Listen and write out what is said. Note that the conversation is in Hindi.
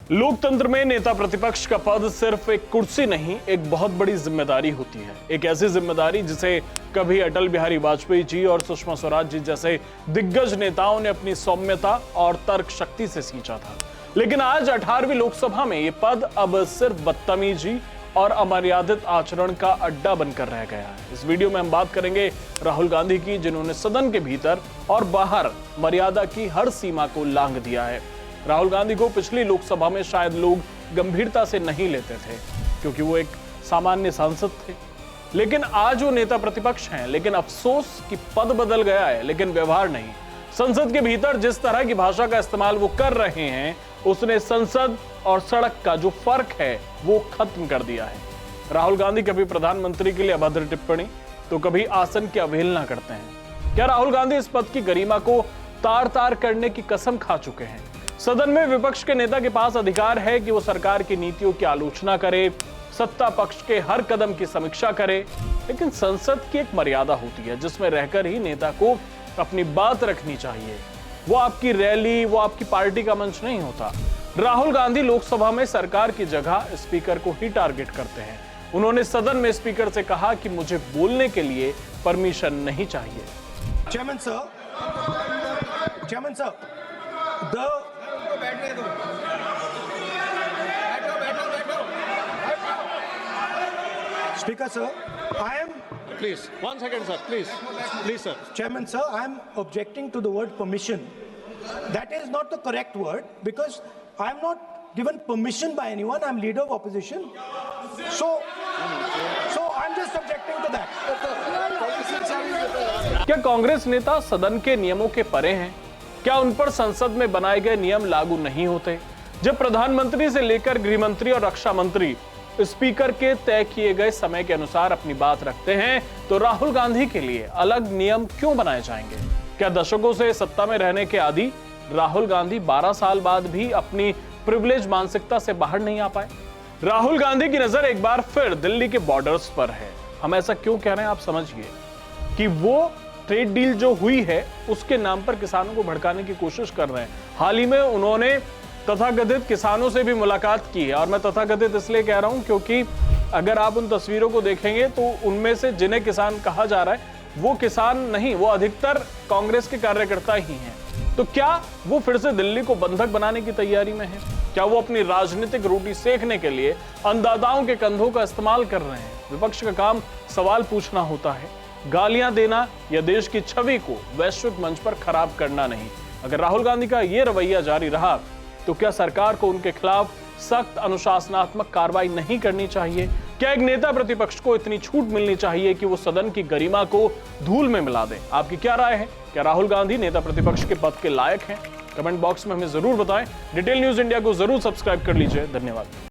लोकतंत्र में नेता प्रतिपक्ष का पद सिर्फ एक कुर्सी नहीं, एक बहुत बड़ी जिम्मेदारी होती है। एक ऐसी जिम्मेदारी जिसे कभी अटल बिहारी वाजपेयी जी और सुषमा स्वराज जी जैसे दिग्गज नेताओं ने अपनी सौम्यता और तर्क शक्ति से सींचा था। लेकिन आज 18वीं लोकसभा में यह पद अब सिर्फ बदतमीजी और अमर्यादित आचरण का अड्डा बनकर रह गया है। इस वीडियो में हम बात करेंगे राहुल गांधी की, जिन्होंने सदन के भीतर और बाहर मर्यादा की हर सीमा को लांघ दिया है। राहुल गांधी को पिछली लोकसभा में शायद लोग गंभीरता से नहीं लेते थे क्योंकि वो एक सामान्य सांसद थे, लेकिन आज वो नेता प्रतिपक्ष हैं। लेकिन अफसोस कि पद बदल गया है लेकिन व्यवहार नहीं। संसद के भीतर जिस तरह की भाषा का इस्तेमाल वो कर रहे हैं, उसने संसद और सड़क का जो फर्क है वो खत्म कर दिया है। राहुल गांधी कभी प्रधानमंत्री के लिए अभद्र टिप्पणी तो कभी आसन की अवहेलना करते हैं। क्या राहुल गांधी इस पद की गरिमा को तार तार करने की कसम खा चुके हैं? सदन में विपक्ष के नेता के पास अधिकार है कि वो सरकार की नीतियों की आलोचना करे, सत्ता पक्ष के हर कदम की समीक्षा करे, लेकिन संसद की एक मर्यादा होती है जिसमें रहकर ही नेता को अपनी बात रखनी चाहिए। वो आपकी रैली, वो आपकी पार्टी का मंच नहीं होता। राहुल गांधी लोकसभा में सरकार की जगह स्पीकर को ही टारगेट करते हैं। उन्होंने सदन में स्पीकर से कहा कि मुझे बोलने के लिए परमिशन नहीं चाहिए। चेयरमैन सर, बैठो। Speaker sir, I am. Please, 1 second, sir. Please, sir. Chairman sir, I am objecting to the word permission. That is not the correct word because I am not given permission by anyone. I am leader of opposition. So I am just objecting to that. क्या कांग्रेस नेता सदन के नियमों के परे हैं? क्या उन पर संसद में बनाए गए नियम लागू नहीं होते? जब प्रधानमंत्री से लेकर गृह मंत्री और रक्षा मंत्री स्पीकर के तय किए गए समय के अनुसार अपनी बात रखते हैं, तो राहुल गांधी के लिए अलग नियम क्यों बनाए जाएंगे? क्या दशकों से सत्ता में रहने के आदी राहुल गांधी 12 साल बाद भी अपनी प्रिविलेज मानसिकता से बाहर नहीं आ पाए? राहुल गांधी की नजर एक बार फिर दिल्ली के बॉर्डर्स पर है। हम ऐसा क्यों कह रहे हैं आप समझिए कि वो ट्रेड डील जो हुई है उसके नाम पर किसानों को भड़काने की कोशिश कर रहे हैं। हाल ही में उन्होंने तथाकथित किसानों से भी मुलाकात की है, और मैं तथाकथित इसलिए कह रहा हूं क्योंकि अगर आप उन तस्वीरों को देखेंगे तो उनमें से जिन्हें किसान कहा जा रहा है वो किसान नहीं, वो अधिकतर कांग्रेस के कार्यकर्ता ही हैं। तो क्या वो फिर से दिल्ली को बंधक बनाने की तैयारी में है? क्या वो अपनी राजनीतिक रोटी सेकने के लिए अन्नदाताओं के कंधों का इस्तेमाल कर रहे हैं? विपक्ष का काम सवाल पूछना होता है, गालियां देना या देश की छवि को वैश्विक मंच पर खराब करना नहीं। अगर राहुल गांधी का यह रवैया जारी रहा तो क्या सरकार को उनके खिलाफ सख्त अनुशासनात्मक कार्रवाई नहीं करनी चाहिए? क्या एक नेता प्रतिपक्ष को इतनी छूट मिलनी चाहिए कि वो सदन की गरिमा को धूल में मिला दें? आपकी क्या राय है? क्या राहुल गांधी नेता प्रतिपक्ष के पद के लायक हैं? कमेंट बॉक्स में हमें जरूर बताएं। डिटेल न्यूज इंडिया को जरूर सब्सक्राइब कर लीजिए। धन्यवाद।